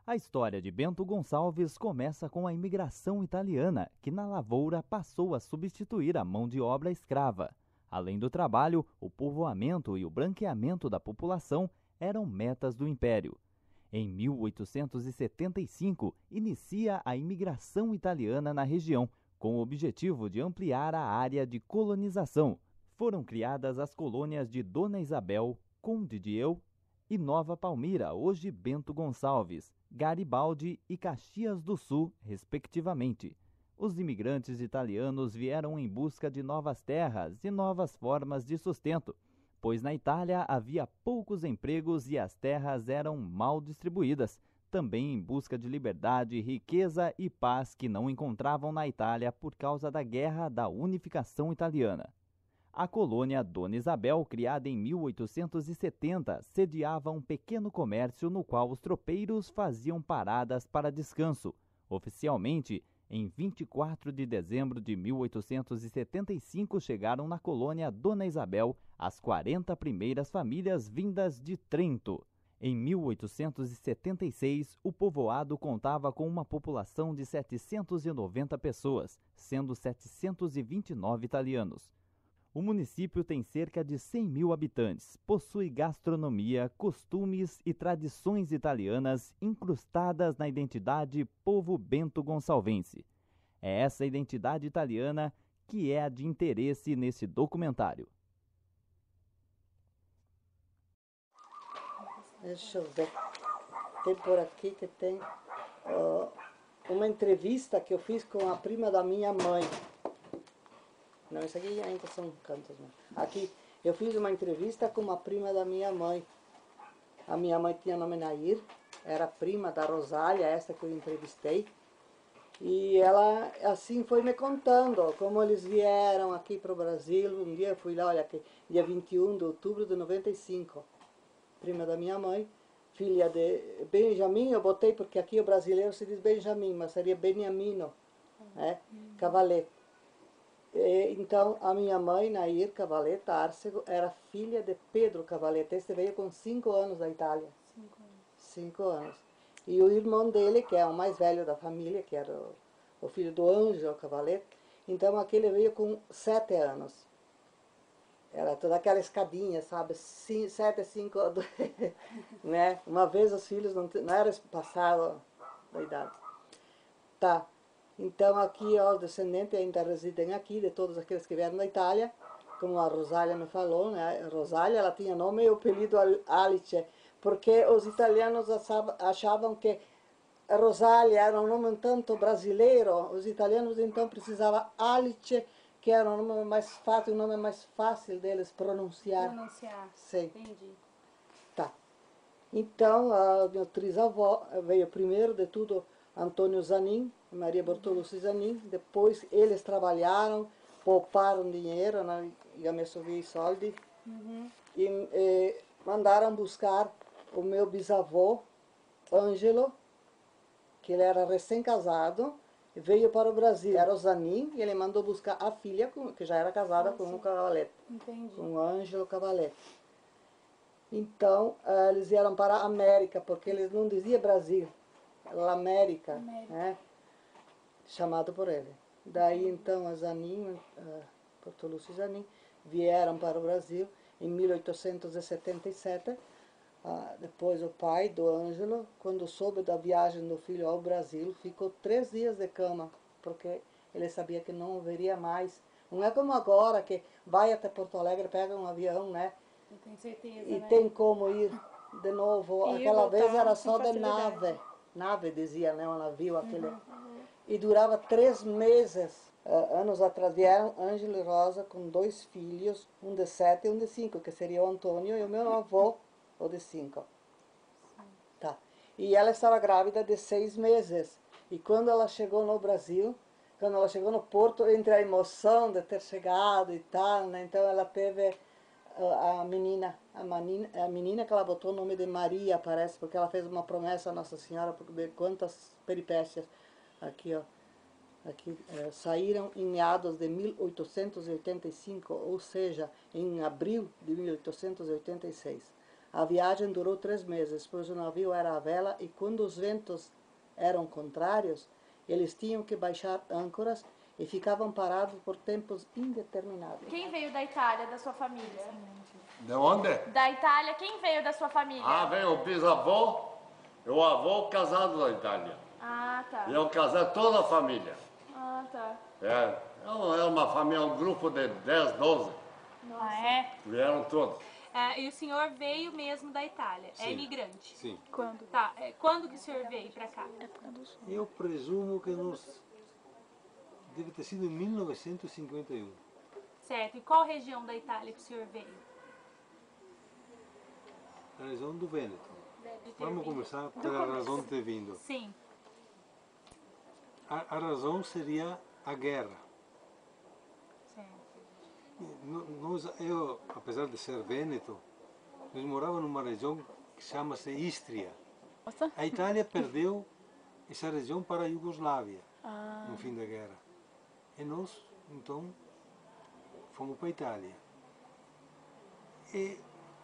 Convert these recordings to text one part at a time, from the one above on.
A história de Bento Gonçalves começa com a imigração italiana, que na lavoura passou a substituir a mão de obra escrava. Além do trabalho, o povoamento e o branqueamento da população eram metas do Império. Em 1875, inicia a imigração italiana na região, com o objetivo de ampliar a área de colonização. Foram criadas as colônias de Dona Isabel, Conde de Eu e Nova Palmira, hoje Bento Gonçalves, Garibaldi e Caxias do Sul, respectivamente. Os imigrantes italianos vieram em busca de novas terras e novas formas de sustento, pois na Itália havia poucos empregos e as terras eram mal distribuídas, também em busca de liberdade, riqueza e paz que não encontravam na Itália por causa da Guerra da Unificação Italiana. A colônia Dona Isabel, criada em 1870, sediava um pequeno comércio no qual os tropeiros faziam paradas para descanso. Oficialmente, em 24 de dezembro de 1875, chegaram na colônia Dona Isabel as 40 primeiras famílias vindas de Trento. Em 1876, o povoado contava com uma população de 790 pessoas, sendo 729 italianos. O município tem cerca de 100 mil habitantes, possui gastronomia, costumes e tradições italianas incrustadas na identidade povo bento-gonçalvense. É essa identidade italiana que é a de interesse nesse documentário. Deixa eu ver. Tem por aqui que tem uma entrevista que eu fiz com a prima da minha mãe. Não, isso aqui ainda são cantos, né? Aqui, eu fiz uma entrevista com uma prima da minha mãe. A minha mãe tinha nome Nair, era prima da Rosália, essa que eu entrevistei. E ela, assim, foi me contando como eles vieram aqui para o Brasil. Um dia eu fui lá, olha, dia 21 de outubro de 95. Prima da minha mãe, filha de Benjamin, eu botei porque aqui o brasileiro se diz Benjamin, mas seria Beniamino, né? Cavalet. Então, a minha mãe, Nair Cavalet Tárcego, era filha de Pedro Cavalet. Este veio com 5 anos da Itália. 5 anos. 5 anos. E o irmão dele, que é o mais velho da família, que era o filho do Ângelo Cavalet, então aquele veio com 7 anos. Era toda aquela escadinha, sabe? 7, 5, né? Uma vez os filhos não eram passados da idade. Tá. Então aqui ó, os descendentes ainda residem aqui, de todos aqueles que vieram da Itália, como a Rosália me falou, né? A Rosália, ela tinha nome e apelido Alice, porque os italianos achavam que Rosália era um nome um tanto brasileiro, os italianos então precisavam Alice, que era um nome mais fácil, deles pronunciar. Sim. Entendi. Tá. Então, a minha trisavó veio primeiro de tudo Antônio Zanin, Maria Bortolucci Zanin. Depois eles trabalharam, pouparam dinheiro, né, i soldi, e mandaram buscar o meu bisavô, Ângelo, que ele era recém-casado, veio para o Brasil. Era o Zanin, e ele mandou buscar a filha, que já era casada com o Cavalet. Entendi. Com o Ângelo Cavalet. Então, eles vieram para a América, porque eles não diziam Brasil, América, né? Chamado por ele. Daí, então, a Zanin, Bortolucci Zanin, vieram para o Brasil em 1877. Depois o pai do Ângelo, quando soube da viagem do filho ao Brasil, ficou 3 dias de cama, porque ele sabia que não haveria mais. Não é como agora, que vai até Porto Alegre, pega um avião, né? Eu tenho certeza, E né? tem como ir de novo. Ir, Aquela voltar vez era com só de facilidade. nave. Nave, dizia, né? Um navio, aquele. E durava 3 meses. Anos atrás vieram Ângelo e Rosa com 2 filhos, um de 7 e um de 5, que seria o Antônio e o meu avô, o de 5. Tá. E ela estava grávida de 6 meses. E quando ela chegou no Brasil, quando ela chegou no Porto, entre a emoção de ter chegado e tal, né? Então ela teve a menina que ela botou o nome de Maria, parece, porque ela fez uma promessa a Nossa Senhora, por ver quantas peripécias. Aqui, ó. Aqui, saíram em meados de 1885, ou seja, em abril de 1886. A viagem durou 3 meses, pois o navio era à vela e quando os ventos eram contrários, eles tinham que baixar âncoras e ficavam parados por tempos indeterminados. Quem veio da Itália, da sua família? De onde? Da Itália, quem veio da sua família? Ah, veio o bisavô e o avô casado na Itália. Ah, tá. E eu casei toda a família. Ah, tá. É uma família, um grupo de 10, 12. Ah, é? Vieram todos. E o senhor veio mesmo da Itália, Sim. é imigrante? Sim. Quando? Tá, quando que o senhor veio pra cá? Eu presumo que deve ter sido em 1951. Certo, e qual região da Itália que o senhor veio? A região do Vêneto. De ter Vamos vindo? começar pela razão de ter vindo. Sim, A razão seria a guerra. certo. Eu, apesar de ser Vêneto, nós morávamos numa região que chama-se Istria. A Itália perdeu essa região para a Iugoslávia no fim da guerra. E nós, então, fomos para a Itália. E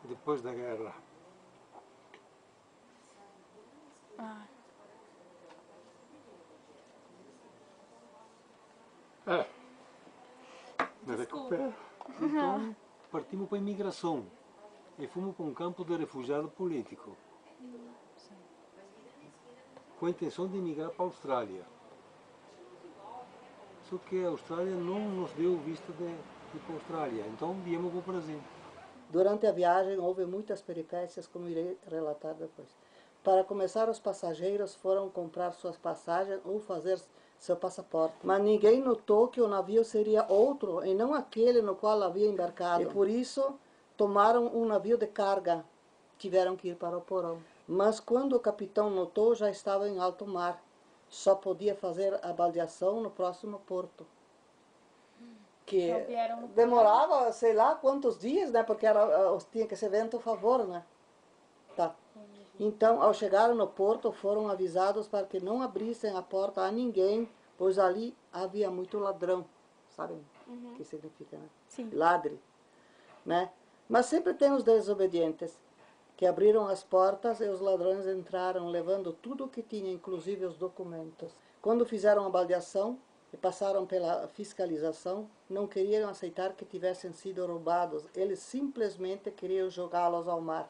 depois da guerra, me recupero. Então, partimos para a imigração e fomos para um campo de refugiado político, com a intenção de emigrar para a Austrália. Só que a Austrália não nos deu visto de ir para a Austrália, então viemos para o Brasil. Durante a viagem houve muitas peripécias, como irei relatar depois. Para começar, os passageiros foram comprar suas passagens ou fazer seu passaporte. Mas ninguém notou que o navio seria outro e não aquele no qual havia embarcado. E por isso tomaram um navio de carga. Tiveram que ir para o porão. Mas quando o capitão notou, já estava em alto mar. Só podia fazer a baldeação no próximo porto. Que Então vieram no demorava, sei lá quantos dias, né? Porque tinha que ser vento a favor, né? Tá. Então, ao chegar no porto, foram avisados para que não abrissem a porta a ninguém, pois ali havia muito ladrão. Sabem o que significa, né? Sim. Ladre, né? Mas sempre tem os desobedientes, que abriram as portas e os ladrões entraram, levando tudo o que tinha, inclusive os documentos. Quando fizeram a baldeação e passaram pela fiscalização, não queriam aceitar que tivessem sido roubados. Eles simplesmente queriam jogá-los ao mar.